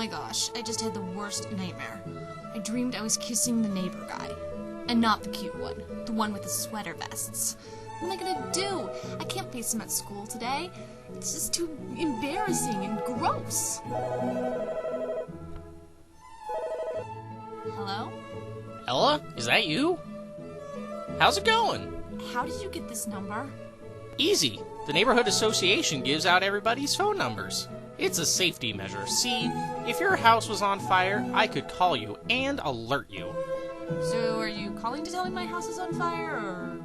my gosh, I just had the worst nightmare. I dreamed I was kissing the neighbor guy. And not the cute one. The one with the sweater vests. What am I gonna do? I can't face him at school today. It's just too embarrassing and gross. Hello? Ella, is that you? How's it going? How did you get this number? Easy. The neighborhood association gives out everybody's phone numbers. It's a safety measure. See, if your house was on fire, I could call you and alert you. So are you calling to tell me my house is on fire, or...?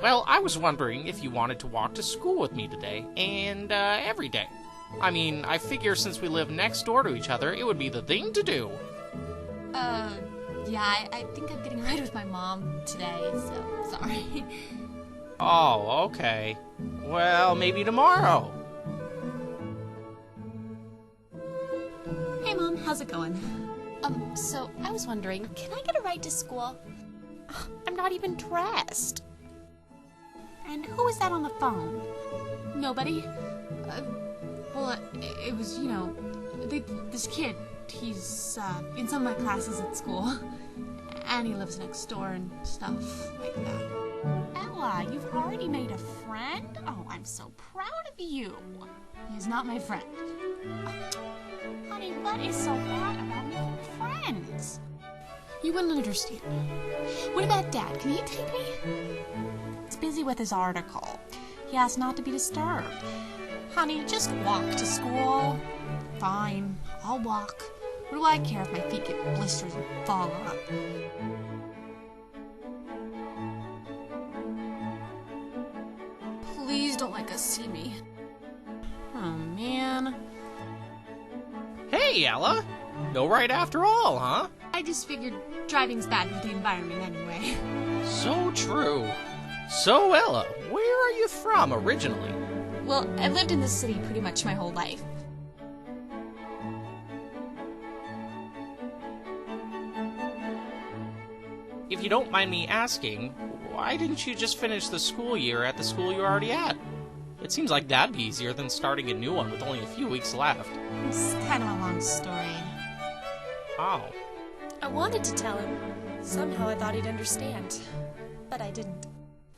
Well, I was wondering if you wanted to walk to school with me today, and every day. I mean, I figure since we live next door to each other, it would be the thing to do. Yeah, I think I'm getting a ride with my mom today, so sorry. Oh, okay. Well, maybe tomorrow. Hey, Mom, how's it going? So I was wondering, can I get a ride to school? I'm not even dressed. And who is that on the phone? Nobody. Well, it was, this kid. He's in some of my classes at school. And he lives next door and stuff like that. Ella, you've already made a friend? Oh, I'm so proud of you. He's not my friend. Honey, what is so bad about making friends? You wouldn't understand. What about Dad? Can he take me? He's busy with his article. He asked not to be disturbed. Honey, just walk to school. Fine, I'll walk. What do I care if my feet get blisters and fall off? Please don't let us see me. Oh, man. Hey, Ella. No ride after all, huh? I just figured driving's bad for the environment anyway. So true. So, Ella, where are you from originally? Well, I've lived in this city pretty much my whole life. If you don't mind me asking, why didn't you just finish the school year at the school you're already at? It seems like that'd be easier than starting a new one with only a few weeks left. It's kind of a long story. Oh. I wanted to tell him. Somehow I thought he'd understand. But I didn't.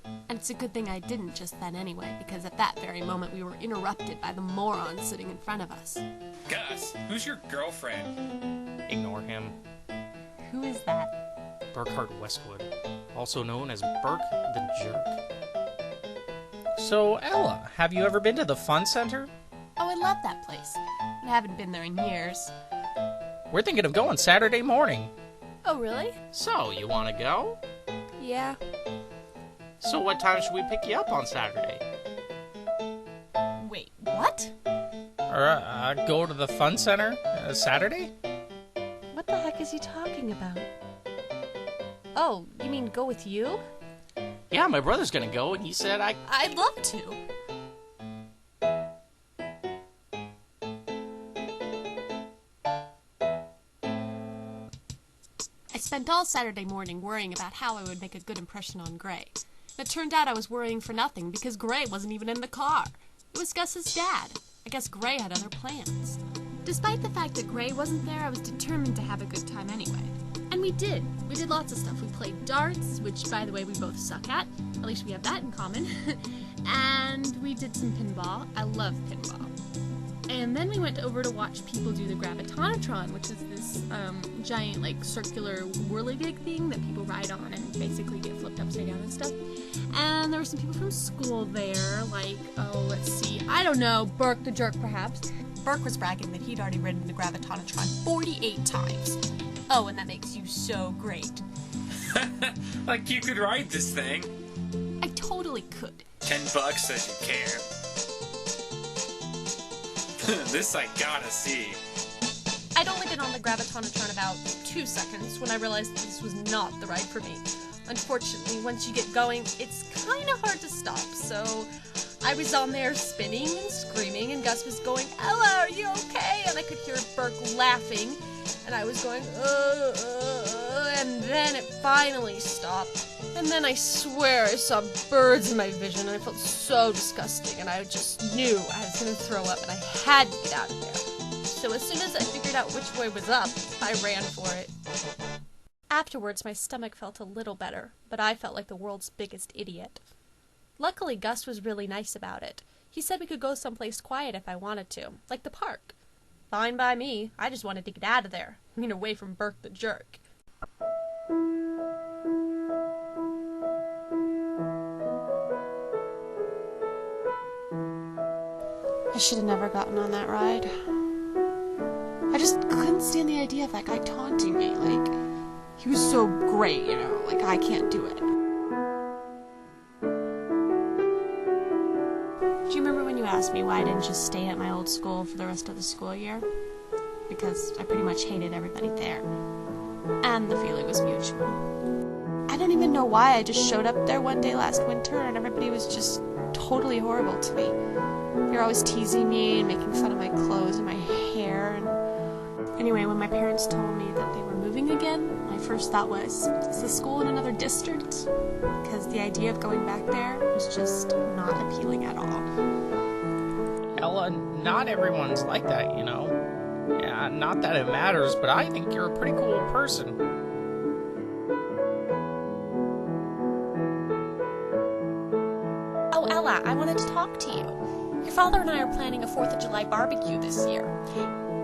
And it's a good thing I didn't just then anyway, because at that very moment we were interrupted by the moron sitting in front of us. Gus, who's your girlfriend? Ignore him. Who is that? Burkhart Westwood, also known as Burke the Jerk. So, Ella, have you ever been to the Fun Center? Oh, I love that place. I haven't been there in years. We're thinking of going Saturday morning. Oh, really? So, you want to go? Yeah. So what time should we pick you up on Saturday? Wait, what? Or, go to the Fun Center Saturday? What the heck is he talking about? Oh, you mean go with you? Yeah, my brother's gonna go, and he said I'd love to. I spent all Saturday morning worrying about how I would make a good impression on Gray. It turned out I was worrying for nothing because Gray wasn't even in the car. It was Gus's dad. I guess Gray had other plans. Despite the fact that Gray wasn't there, I was determined to have a good time anyway. And we did. We did lots of stuff. We played darts, which, by the way, we both suck at. At least we have that in common. And we did some pinball. I love pinball. And then we went over to watch people do the gravitonatron, which is this giant, circular whirligig thing that people ride on and basically get flipped upside down and stuff. And there were some people from school there, let's see, I don't know, Burke the Jerk, perhaps. Burke was bragging that he'd already ridden the gravitonatron 48 times. Oh, and that makes you so great. Like you could ride this thing. I totally could. $10 says you care. This I gotta see. I'd only been on the gravitonatron about 2 seconds when I realized that this was not the ride for me. Unfortunately, once you get going, it's kind of hard to stop, so I was on there spinning and screaming, and Gus was going, "Ella, are you okay?" And I could hear Burke laughing, and I was going, and then it finally stopped. And then I swear I saw birds in my vision, and I felt so disgusting, and I just knew I was going to throw up, and I had to get out of there. so as soon as I figured out which way was up, I ran for it. Afterwards, my stomach felt a little better, but I felt like the world's biggest idiot. Luckily, Gus was really nice about it. He said we could go someplace quiet if I wanted to, like the park. Fine by me. I just wanted to get out of there. Away from Burke the jerk. I should have never gotten on that ride. I just couldn't stand the idea of that guy taunting me. He was so great, I can't do it. Do you remember when you asked me why I didn't just stay at my old school for the rest of the school year? Because I pretty much hated everybody there. And the feeling was mutual. I don't even know why. I just showed up there one day last winter and everybody was just totally horrible to me. They were always teasing me and making fun of my clothes and my hair. Anyway, when my parents told me that they were moving again, my first thought was, is the school in another district? Because the idea of going back there was just not appealing at all. Ella, not everyone's like that, Yeah, not that it matters, but I think you're a pretty cool person. Oh, Ella, I wanted to talk to you. Your father and I are planning a 4th of July barbecue this year.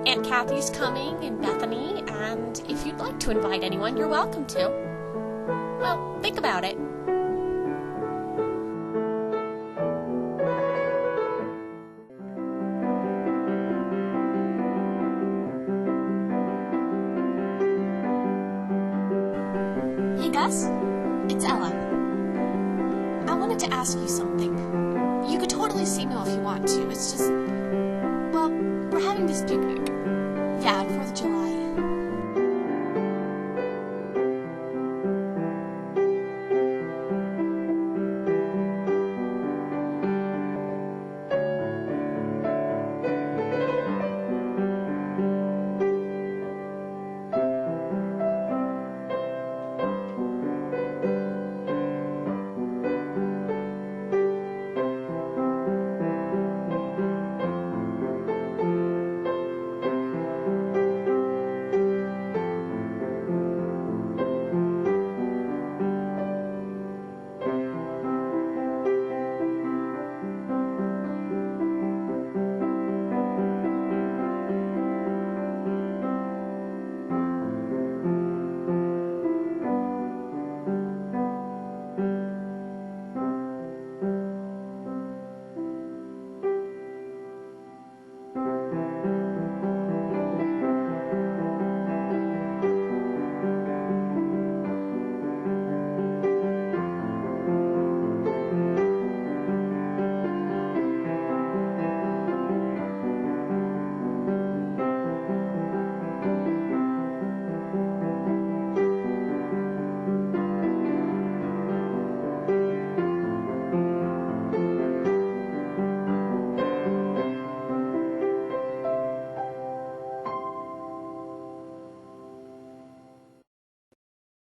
Aunt Kathy's coming, and Bethany, and if you'd like to invite anyone, you're welcome to. Well, think about it. Hey, Gus. It's Ella. I wanted to ask you something. You could totally say no if you want to. It's just, well, we're having this picnic. Yeah, on 4th of July.